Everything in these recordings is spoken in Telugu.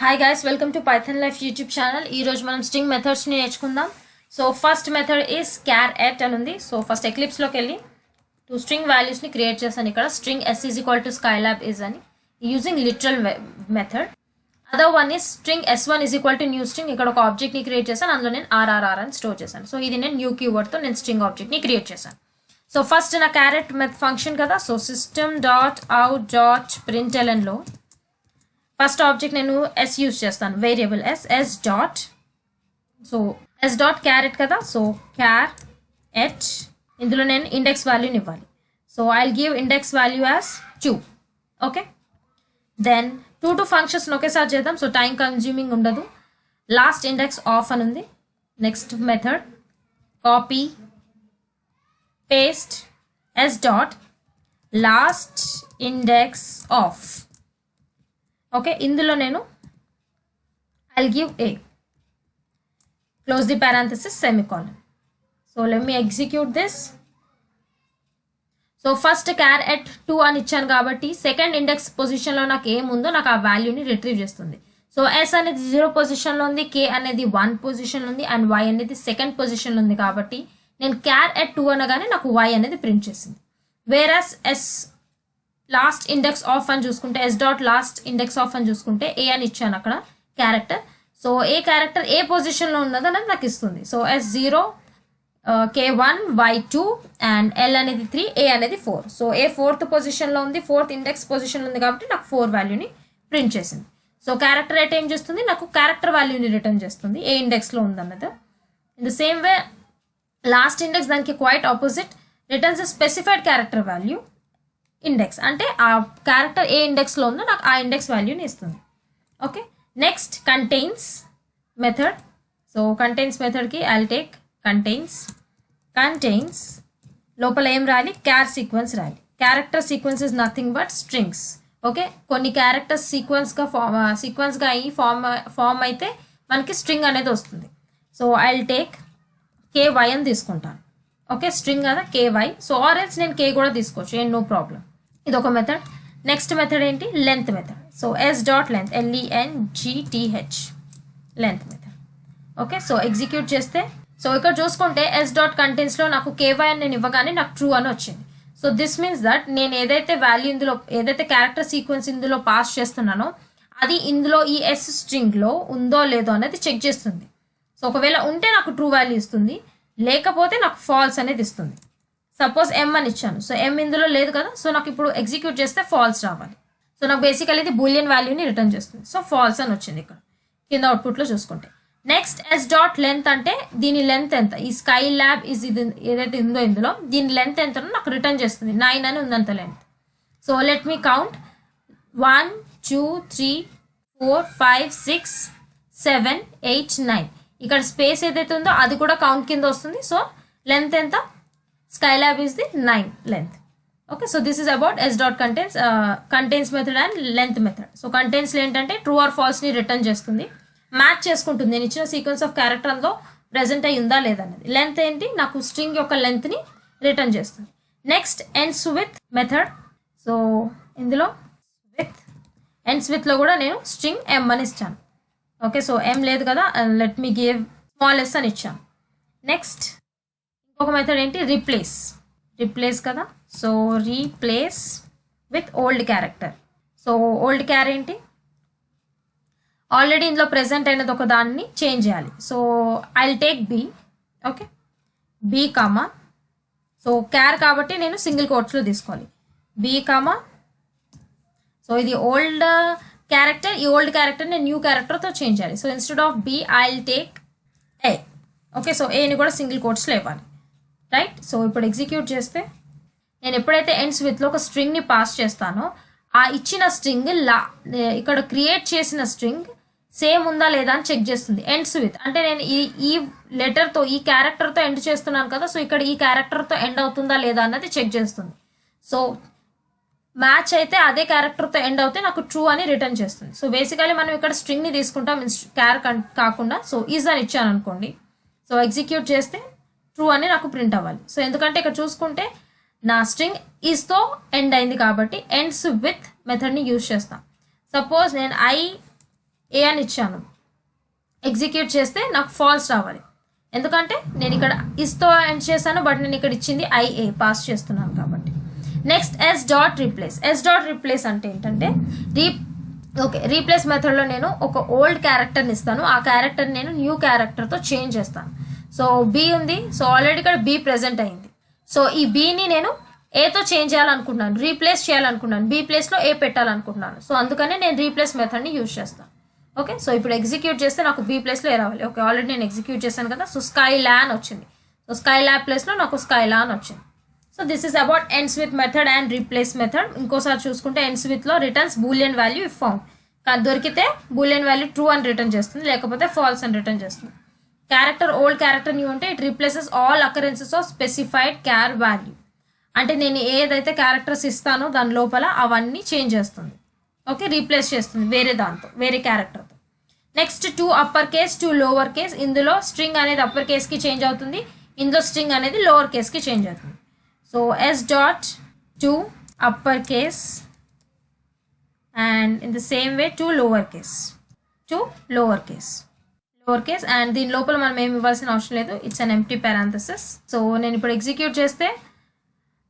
Hi guys, welcome to Python Life YouTube channel. ఈ రోజు మనం స్ట్రింగ్ మెథడ్స్ ని నేర్చుకుందాం. So first method is char at అని ఉంది. సో ఫస్ట్ ఎక్లిప్స్ లోకి వెళ్ళి టూ స్ట్రింగ్ వాల్యూస్ ని క్రియేట్ చేశాను. ఇక్కడ string s is equal to skylab is అని using literal method. Other one is string s1 is equal to new string. ఇక్కడ ఒక ఆబ్జెక్ట్ ని క్రియేట్ చేశాను. అందులో నేను rrr అని స్టోర్ చేశాను. సో ఇది నేను న్యూ కీవర్డ్ తో నేను స్ట్రింగ్ ఆబ్జెక్ట్ ని క్రియేట్ చేశాను. సో ఫస్ట్ నా క్యారెట్ ఫంక్షన్ కదా. So system dot out dot println లో ఫస్ట్ ఆబ్జెక్ట్ నేను s యూజ్ చేస్తాను, variable s dot. So s dot char at కదా. సో క్యార్ ఎట్ ఇందులో నేను ఇండెక్స్ వాల్యూని ఇవ్వాలి. So I'll give index value as 2. Okay, then two functions ఒకేసారి చేద్దాం. సో టైం కన్జ్యూమింగ్ ఉండదు. లాస్ట్ ఇండెక్స్ ఆఫ్ అని ఉంది. Next method copy paste s dot last index of. Okay, ఇందులో నేను I'll give a, close the parenthesis, semicolon. So let me execute this. So first char at 2 అని ఇచ్చాను కాబట్టి సెకండ్ ఇండెక్స్ పొజిషన్లో నాకు ఏముందో నాకు ఆ వాల్యూని రిట్రీవ్ చేస్తుంది. సో s అనేది 0 పొజిషన్లో ఉంది, k అనేది 1 పొజిషన్లో ఉంది, అండ్ y అనేది సెకండ్ పొజిషన్లో ఉంది. కాబట్టి నేను క్యార్ ఎట్ 2 అనగానే నాకు y అనేది ప్రింట్ చేసింది. వేరస్ s లాస్ట్ ఇండెక్స్ ఆఫ్ అని చూసుకుంటే s dot last index of అని చూసుకుంటే a అని ఇచ్చాను అక్కడ క్యారెక్టర్. సో ఏ క్యారెక్టర్ ఏ పొజిషన్లో ఉన్నదో అనేది నాకు ఇస్తుంది. So s0, k1, y2 and l అనేది 3, a అనేది 4. సో a ఫోర్త్ పొజిషన్లో ఉంది, ఫోర్త్ ఇండెక్స్ పొజిషన్లో ఉంది కాబట్టి నాకు 4 వాల్యూని ప్రింట్ చేసింది. సో క్యారెక్టర్ రేట్ ఏం చేస్తుంది, నాకు క్యారెక్టర్ వాల్యూని రిటర్న్ చేస్తుంది ఏ ఇండెక్స్లో ఉందన్నది. In the same way last index దానికి quite opposite, returns specified character value index, అంటే ఆ క్యారెక్టర్ ఏ ఇండెక్స్లో ఉందో నాకు ఆ ఇండెక్స్ వాల్యూని ఇస్తుంది. Okay, next contains method. So contains మెథడ్కి ఐల్ టేక్ కంటైన్స్ లోపల ఏం రాయాలి, క్యార్ సీక్వెన్స్ రాయాలి. Character sequence is nothing but strings. Okay, కొన్ని క్యారెక్టర్స్ సీక్వెన్స్గా అయ్యి ఫామ్ అయితే మనకి స్ట్రింగ్ అనేది వస్తుంది. సో ఐల్ టేక్ ky అని తీసుకుంటాను. ఓకే, స్ట్రింగ్ కదా ky. సో ఆర్ ఎల్స్ నేను k కూడా తీసుకోవచ్చు, ఏం నో ప్రాబ్లం. ఇది ఒక మెథడ్. నెక్స్ట్ మెథడ్ ఏంటి, length method. So s dot length, length length method. Okay, so execute చేస్తే సో ఇక్కడ చూసుకుంటే s డాట్ కంటెంట్స్లో నాకు ky అని నేను ఇవ్వగానే నాకు ట్రూ అని వచ్చింది. సో దిస్ మీన్స్ దట్ నేను ఏదైతే వాల్యూ ఇందులో ఏదైతే క్యారెక్టర్ సీక్వెన్స్ ఇందులో పాస్ చేస్తున్నానో అది ఇందులో ఈ s స్ట్రింగ్లో ఉందో లేదో అనేది చెక్ చేస్తుంది. సో ఒకవేళ ఉంటే నాకు ట్రూ వాల్యూ ఇస్తుంది, లేకపోతే నాకు ఫాల్స్ అనేది ఇస్తుంది. సపోజ్ m అని ఇచ్చాను, సో m ఇందులో లేదు కదా. సో నాకు ఇప్పుడు ఎగ్జిక్యూట్ చేస్తే ఫాల్స్ రావాలి. సో నాకు బేసికల్ ఇది బూలియన్ వాల్యూని రిటర్న్ చేస్తుంది. సో ఫాల్స్ అని వచ్చింది ఇక్కడ కింద అవుట్పుట్లో చూసుకుంటే. నెక్స్ట్ s డాట్ లెంత్ అంటే దీని లెంత్ ఎంత, ఈ స్కై ల్యాబ్ ఇస్ ఇది ఏదైతే ఉందో ఇందులో దీని లెంత్ ఎంతనో నాకు రిటర్న్ చేస్తుంది. 9 అని ఉందంత length. So let me count 1 2 3 4 5 6 7 8 9. ఇక్కడ స్పేస్ ఏదైతే ఉందో అది కూడా కౌంట్ కింద వస్తుంది. సో లెంత్ ఎంత, Skylab is the 9 length. Okay, so this is about s dot contains method and length method. So కంటైన్స్లో ఏంటంటే ట్రూ ఆర్ ఫాల్స్ని రిటర్న్ చేస్తుంది, మ్యాచ్ చేసుకుంటుంది నేను ఇచ్చిన సీక్వెన్స్ ఆఫ్ క్యారెక్టర్ అందులో ప్రెజెంట్ అయ్యి ఉందా లేదన్నది. లెంత్ ఏంటి, నాకు స్ట్రింగ్ యొక్క లెంత్ని రిటర్న్ చేస్తుంది. Next ends with method. So ఇందులో ఎండ్స్ విత్లో కూడా నేను స్ట్రింగ్ m అని ఇచ్చాను. ఓకే, సో m లేదు కదా, let me give small s అని ఇచ్చాను. నెక్స్ట్ ఇంకొక మెథడ్ ఏంటి, రీప్లేస్ కదా. So replace with old character. So old char ఏంటి, ఆల్రెడీ ఇందులో ప్రెజెంట్ అయినది ఒక దాన్ని చేంజ్ చేయాలి. So I'll take b. Okay, b comma, so char కాబట్టి నేను సింగిల్ కోట్స్లో తీసుకోవాలి, b కామా. సో ఇది ఓల్డ్ క్యారెక్టర్, ఈ ఓల్డ్ క్యారెక్టర్ నేను న్యూ క్యారెక్టర్తో చేంజ్ చేయాలి. So instead of b I'll take a. Okay, so ఏని కూడా సింగిల్ కోట్స్లో ఇవ్వాలి, రైట్. సో ఇప్పుడు ఎగ్జిక్యూట్ చేస్తే నేను ఎప్పుడైతే ఎండ్స్ విత్లో ఒక స్ట్రింగ్ని పాస్ చేస్తానో ఆ ఇచ్చిన స్ట్రింగ్ ఇక్కడ క్రియేట్ చేసిన స్ట్రింగ్ సేమ్ ఉందా లేదా అని చెక్ చేస్తుంది. ఎండ్స్ విత్ అంటే నేను ఈ లెటర్తో ఈ క్యారెక్టర్తో ఎండ్ చేస్తున్నాను కదా. సో ఇక్కడ ఈ క్యారెక్టర్తో ఎండ్ అవుతుందా లేదా అన్నది చెక్ చేస్తుంది. సో మ్యాచ్ అయితే అదే క్యారెక్టర్తో ఎండ్ అవుతే నాకు ట్రూ అని రిటర్న్ చేస్తుంది. సో బేసికలీ మనం ఇక్కడ స్ట్రింగ్ని తీసుకుంటాం క్యార్ కాకుండా. సో ఈజ్ అని ఇచ్చాను అనుకోండి, సో ఎగ్జిక్యూట్ చేస్తే ట్రూ అని నాకు ప్రింట్ అవ్వాలి. సో ఎందుకంటే ఇక్కడ చూసుకుంటే నా స్ట్రింగ్ ఈస్తో ఎండ్ అయింది కాబట్టి ఎండ్స్ విత్ మెథడ్ని యూజ్ చేస్తాం. సపోజ్ నేను ఏ అని ఇచ్చాను, ఎగ్జిక్యూట్ చేస్తే నాకు ఫాల్స్ రావాలి. ఎందుకంటే నేను ఇక్కడ ఇస్తో ఎండ్ చేశాను, బట్ నేను ఇక్కడ ఇచ్చింది ఐఏ పాస్ చేస్తున్నాను కాబట్టి. నెక్స్ట్ ఎస్ డాట్ రీప్లేస్ అంటే ఏంటంటే రీప్లేస్ మెథడ్లో నేను ఒక ఓల్డ్ క్యారెక్టర్ని ఇస్తాను, ఆ క్యారెక్టర్ నేను న్యూ క్యారెక్టర్తో చేంజ్ చేస్తాను. సో బి ఉంది, సో ఆల్రెడీ ఇక్కడ బి ప్రెజెంట్ అయింది. సో ఈ బిని నేను ఏతో చేంజ్ చేయాలనుకుంటున్నాను, రీప్లేస్ చేయాలనుకుంటున్నాను, బి ప్లేస్లో ఏ పెట్టాలనుకుంటున్నాను. సో అందుకనే నేను రీప్లేస్ మెథడ్ని యూజ్ చేస్తాను. ఓకే, సో ఇప్పుడు ఎగ్జిక్యూట్ చేస్తే నాకు బి ప్లేస్లో ఏ రావాలి. ఓకే, ఆల్రెడీ నేను ఎగ్జిక్యూట్ చేశాను కదా. సో స్కై ల్యాన్ వచ్చింది. సో స్కై ల్యాబ్ ప్లేస్లో నాకు స్కై లాన్ వచ్చింది. So this is about ends with method and replace method. ఇంకోసారి చూసుకుంటే ఎండ్స్ విత్లో returns boolean value if found. దొరికితే బూలియన్ వాల్యూ ట్రూ అని రిటర్న్ చేస్తుంది, లేకపోతే ఫాల్స్ అని రిటర్న్ చేస్తుంది. క్యారెక్టర్ ఓల్డ్ క్యారెక్టర్ న్యూ అంటే it replaces all occurrences of specified char value. అంటే నేను ఏదైతే క్యారెక్టర్స్ ఇస్తానో దాని లోపల అవన్నీ చేంజ్ చేస్తుంది. ఓకే, రీప్లేస్ చేస్తుంది వేరే దాంతో, వేరే క్యారెక్టర్తో. Next 2 upper case 2 lower case. ఇందులో స్ట్రింగ్ అనేది అప్పర్ కేస్కి చేంజ్ అవుతుంది, ఇందులో స్ట్రింగ్ అనేది లోవర్ కేస్కి చేంజ్ అవుతుంది. So S dot 2 upper case and in the same way 2 lower case and దీని లోపల మనం ఏమి ఇవ్వాల్సిన అవసరం లేదు, it's an empty parenthesis. So నేను ఇప్పుడు ఎగ్జిక్యూట్ చేస్తే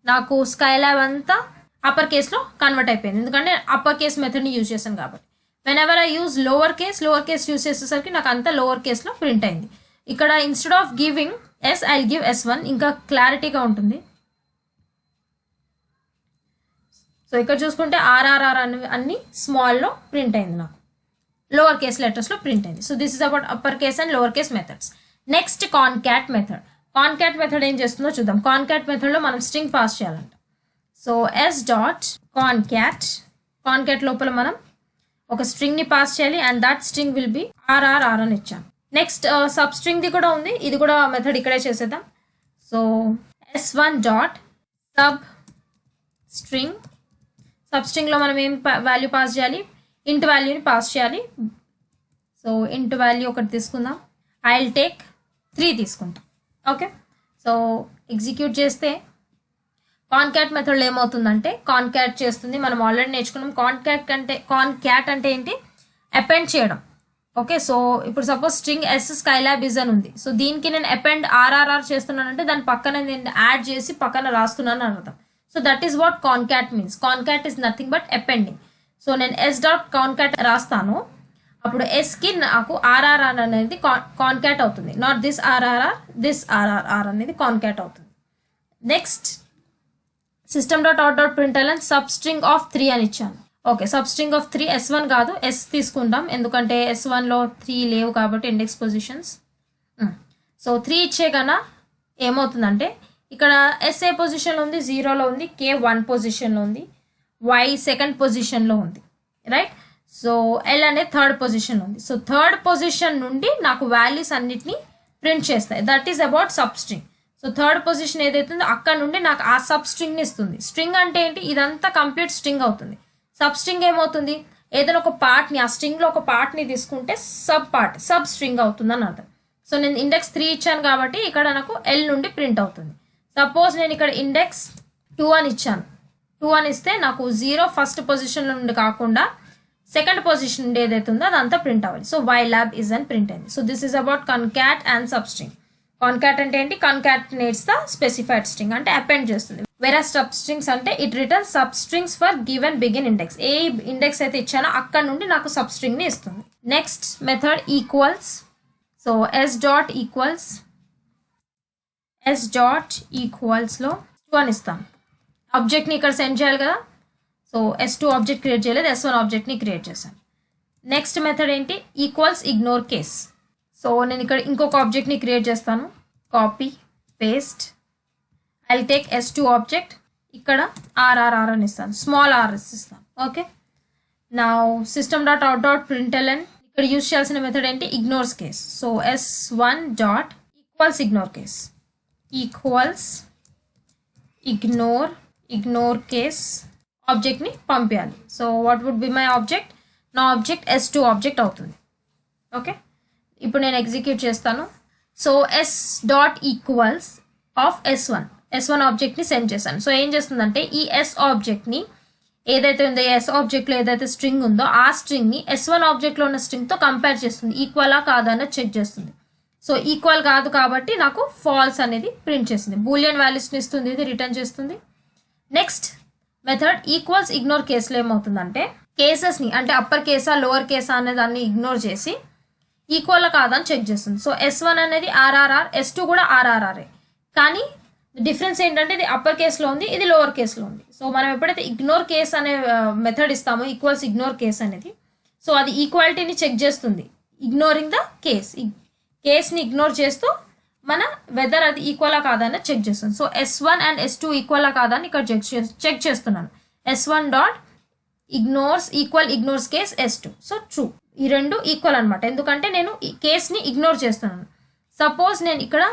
నాకు స్కై ల్యాబ్ అంతా అప్పర్ కేస్లో కన్వర్ట్ అయిపోయింది, ఎందుకంటే అప్పర్ కేస్ మెథడ్ని యూజ్ చేశాను కాబట్టి. Whenever I use lower case use చేసేసరికి నాకు అంతా లోవర్ కేస్లో ప్రింట్ అయింది. ఇక్కడ instead of giving S I give S1, ఇంకా క్లారిటీగా ఉంటుంది. సో ఇక్కడ చూసుకుంటే ఆర్ఆర్ఆర్ అన్ని స్మాల్లో ప్రింట్ అయింది, నాకు లోవర్ కేస్ లెటర్స్లో ప్రింట్ అయింది. So this is about upper case and lower case methods. Next concat method ఏం చేస్తుందో చూద్దాం. కాన్కాట్ మెథడ్లో మనం స్ట్రింగ్ పాస్ చేయాలంట. సో ఎస్ డాట్ కాన్కాట్ లోపల మనం ఒక స్ట్రింగ్ని పాస్ చేయాలి and that string will be RRR అని ఇచ్చాను. నెక్స్ట్ సబ్ స్ట్రింగ్ది కూడా ఉంది, ఇది కూడా మెథడ్ ఇక్కడే చేసేద్దాం. సో S1 డాట్ సబ్ స్ట్రింగ్లో మనం ఏం వాల్యూ పాస్ చేయాలి, ఇంట్ వాల్యూని పాస్ చేయాలి. సో ఇంట్ వాల్యూ ఒకటి తీసుకుందాం, ఐ విల్ టేక్ 3 తీసుకుంటాం. ఓకే, సో ఎగ్జిక్యూట్ చేస్తే కాన్కాట్ మెథడ్లో ఏమవుతుందంటే కాన్కాట్ చేస్తుంది. మనం ఆల్రెడీ నేర్చుకున్నాం కాన్కాట్ అంటే ఏంటి, అపెండ్ చేయడం. ఓకే, సో ఇప్పుడు suppose string S Skylab is అని ఉంది. సో దీనికి నేను అపెండ్ ఆర్ఆర్ఆర్ చేస్తున్నానంటే దాని పక్కన నేను యాడ్ చేసి పక్కన రాస్తున్నాను అని అర్థం. So that is what concat means. Concat is nothing but appending. So నేను ఎస్ డాట్ కాన్కాట్ రాస్తాను, అప్పుడు ఎస్కి నాకు ఆర్ఆర్ఆర్ అనేది కాన్కాట్ అవుతుంది. నాట్ దిస్ ఆర్ఆర్ఆర్ అనేది కాన్కాట్ అవుతుంది. Next system dot out dot println sub string of 3 అని ఇచ్చాను. Okay, sub string of 3 S1 కాదు ఎస్ తీసుకుంటాం, ఎందుకంటే S1లో 3 లేవు కాబట్టి ఇండెక్స్ పొజిషన్స్. సో 3 ఇచ్చే కన్నా ఏమవుతుందంటే ఇక్కడ ఎస్ ఏ పొజిషన్లో ఉంది, 0లో ఉంది, K 1 పొజిషన్లో ఉంది, Y 2nd పొజిషన్లో ఉంది, రైట్. సో L అనేది 3rd పొజిషన్ ఉంది. సో 3rd పొజిషన్ నుండి నాకు వాల్యూస్ అన్నిటినీ ప్రింట్ చేస్తాయి. That is about sub string. So 3rd position ఏదైతుందో అక్కడ నుండి నాకు ఆ సబ్ స్ట్రింగ్ని ఇస్తుంది. స్ట్రింగ్ అంటే ఏంటి, ఇదంతా కంప్లీట్ స్ట్రింగ్ అవుతుంది. సబ్ స్ట్రింగ్ ఏమవుతుంది, ఏదైనా ఒక పార్ట్ని, ఆ స్ట్రింగ్లో ఒక పార్ట్ని తీసుకుంటే సబ్ స్ట్రింగ్ అవుతుంది అని అర్థం. సో నేను ఇండెక్స్ 3 ఇచ్చాను కాబట్టి ఇక్కడ నాకు L నుండి ప్రింట్ అవుతుంది. సపోజ్ నేను ఇక్కడ ఇండెక్స్ 2 అని ఇచ్చాను, 2 అని ఇస్తే నాకు 0 ఫస్ట్ పొజిషన్ నుండి కాకుండా 2nd పొజిషన్ నుండి ఏదైతే ఉందో అదంతా ప్రింట్ అవ్వాలి. సో వై ల్యాబ్ ఇస్ అని ప్రింట్ అయింది. So this is about concat and substring. Concat అంటే ఏంటి, కాన్కాటినేట్స్ ద స్పెసిఫైడ్ స్ట్రింగ్ అంటే అపెండ్ చేస్తుంది. వెరస్ సబ్ స్ట్రింగ్స్ అంటే it returns substrings for given begin index. ఏ ఇండెక్స్ అయితే ఇచ్చానో అక్కడ నుండి నాకు సబ్ స్ట్రింగ్ని ఇస్తుంది. Next method equals. So S dot ఈక్వల్స్లో 2 అని ఇస్తాను. ఆబ్జెక్ట్ని ఇక్కడ సెండ్ చేయాలి కదా. సో S2 ఆబ్జెక్ట్ క్రియేట్ చేయలేదు, S1 ఆబ్జెక్ట్ని క్రియేట్ చేశాను. నెక్స్ట్ మెథడ్ ఏంటి, ఈక్వల్స్ ఇగ్నోర్ కేస్. సో నేను ఇక్కడ ఇంకొక ఆబ్జెక్ట్ని క్రియేట్ చేస్తాను, copy paste, I will take S2 object, ఇక్కడ ఆర్ఆర్ఆర్ అని ఇస్తాను, స్మాల్ ఆర్ ఇస్తాను. ఓకే, నా system dot out dot println ఇక్కడ యూజ్ చేయాల్సిన మెథడ్ ఏంటి, ignores case. So S1 dot equals ignore case, equals ignore case ఆబ్జెక్ట్ని పంపించాలి. So what would be my object, నా ఆబ్జెక్ట్ S2 ఆబ్జెక్ట్ అవుతుంది. ఓకే, ఇప్పుడు నేను ఎగ్జిక్యూట్ చేస్తాను. So S dot equals of S1 ఆబ్జెక్ట్ని సెండ్ చేశాను. సో ఏం చేస్తుందంటే ఈ ఎస్ ఆబ్జెక్ట్ని ఏదైతే ఉందో ఎస్ ఆబ్జెక్ట్లో ఏదైతే స్ట్రింగ్ ఉందో ఆ స్ట్రింగ్ని S1 ఆబ్జెక్ట్లో ఉన్న స్ట్రింగ్తో కంపేర్ చేస్తుంది, ఈక్వలా కాదా అనేది చెక్ చేస్తుంది. సో ఈక్వల్ కాదు కాబట్టి నాకు ఫాల్స్ అనేది ప్రింట్ చేస్తుంది, బూలియన్ వాల్యూస్ని ఇస్తుంది, ఇది రిటర్న్ చేస్తుంది. నెక్స్ట్ మెథడ్ ఈక్వల్స్ ఇగ్నోర్ కేసులో ఏమవుతుందంటే కేసెస్ని అంటే అప్పర్ కేసా లోవర్ కేసా అనే దాన్ని ఇగ్నోర్ చేసి ఈక్వల్ కాదని చెక్ చేస్తుంది. సో S1 అనేది RRR, S2 కూడా RRR, కానీ డిఫరెన్స్ ఏంటంటే ఇది అప్పర్ కేసులో ఉంది, ఇది లోవర్ కేసులో ఉంది. సో మనం ఎప్పుడైతే ఇగ్నోర్ కేస్ అనే మెథడ్ ఇస్తామో ఈక్వల్స్ ఇగ్నోర్ కేస్ అనేది, సో అది ఈక్వాలిటీని చెక్ చేస్తుంది, ఇగ్నోరింగ్ ద కేస్ని ఇగ్నోర్ చేస్తూ మన వెదర్ అది ఈక్వలా కాదని చెక్ చేస్తుంది. సో S1 అండ్ S2 ఈక్వలా కాదని ఇక్కడ చెక్ చేస్తున్నాను. S1 dot ignores case S2, so true. ఈ రెండు ఈక్వల్ అనమాట, ఎందుకంటే నేను ఈ కేస్ని ఇగ్నోర్ చేస్తున్నాను. సపోజ్ నేను ఇక్కడ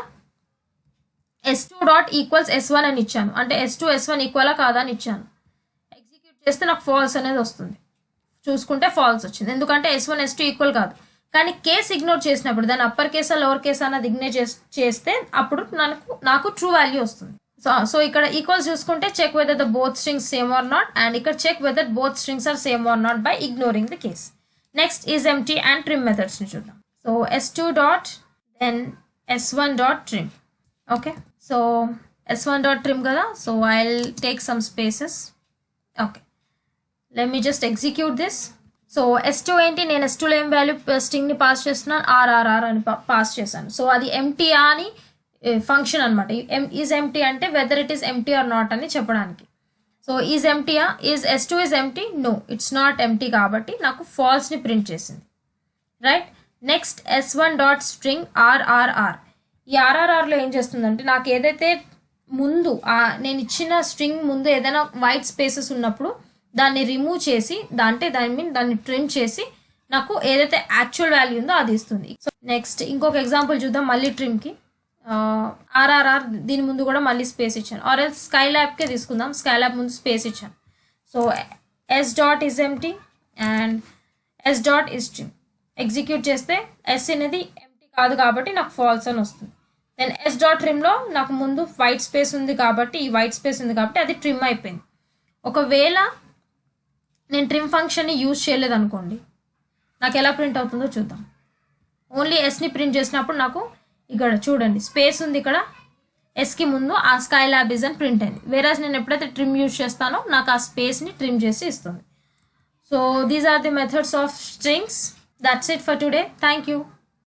S2 డాట్ ఈక్వల్స్ S1 అని ఇచ్చాను, అంటే S2 S1 ఈక్వలా కాదా అని ఇచ్చాను. ఎగ్జిక్యూట్ చేస్తే నాకు ఫాల్స్ అనేది వస్తుంది, చూసుకుంటే ఫాల్స్ వచ్చింది, ఎందుకంటే S1 S2 ఈక్వల్ కాదు. కానీ కేస్ ఇగ్నోర్ చేసినప్పుడు దాన్ని అప్పర్ కేసా లోవర్ కేసా అన్నది ఇగ్నోర్ చేస్తే అప్పుడు నాకు ట్రూ వాల్యూ వస్తుంది. సో ఇక్కడ ఈక్వల్స్ చూసుకుంటే check whether the both strings same or not, and ఇక్కడ check whether both strings are same or not by ignoring the case. Next is empty and trim మెథడ్స్ని చూద్దాం. So S2 dot then S1 dot trim. Okay, so S1 dot trim కదా, so I'll take some spaces. Okay, let me just execute this. So S2 ఏంటి, నేను S2లో ఏం వాల్యూ స్ట్రింగ్ని పాస్ చేస్తున్నాను, RRR అని పాస్ చేశాను. సో అది ఎంప్టీ అని ఫంక్షన్ అనమాట. ఈజ్ ఎంప్టీ అంటే whether it is empty or not అని చెప్పడానికి. సో ఈజ్ ఎంప్టీయా, S2 is empty, no it's not empty, కాబట్టి నాకు ఫాల్స్ని ప్రింట్ చేసింది, right. Next S1 dot string RRR. ఈ RRRలో ఏం చేస్తుందంటే నాకు ఏదైతే ముందు నేను ఇచ్చిన స్ట్రింగ్ ముందు ఏదైనా వైట్ స్పేసెస్ ఉన్నప్పుడు దాన్ని రిమూవ్ చేసి దాన్ని ట్రిమ్ చేసి నాకు ఏదైతే యాక్చువల్ వాల్యూ ఉందో అది ఇస్తుంది. సో నెక్స్ట్ ఇంకొక ఎగ్జాంపుల్ చూద్దాం, మళ్ళీ ట్రిమ్కి. RRR దీని ముందు కూడా మళ్ళీ స్పేస్ ఇచ్చాను, ఆర్ ఎల్స్ స్కైలాబ్కే తీసుకుందాం, స్కైలాబ్ ముందు స్పేస్ ఇచ్చాను. So S dot is empty and S dot is trim. Execute చేస్తే S అనేది ఎంప్టీ కాదు కాబట్టి నాకు ఫాల్స్ అని వస్తుంది. దెన్ S డాట్ ట్రిమ్లో నాకు ముందు వైట్ స్పేస్ ఉంది కాబట్టి అది ట్రిమ్ అయిపోయింది. ఒకవేళ నేను ట్రిమ్ ఫంక్షన్ని యూజ్ చేయలేదు అనుకోండి, నాకు ఎలా ప్రింట్ అవుతుందో చూద్దాం. ఓన్లీ ఎస్ని ప్రింట్ చేసినప్పుడు నాకు ఇక్కడ చూడండి స్పేస్ ఉంది, ఇక్కడ ఎస్కి ముందు ఆ స్కైలాబ్ ఇస్ అని ప్రింట్ అయింది. వేరేస్ నేను ఎప్పుడైతే ట్రిమ్ యూజ్ చేస్తానో నాకు ఆ స్పేస్ని ట్రిమ్ చేసి ఇస్తుంది. So these are the methods of strings. That's it for today. Thank you.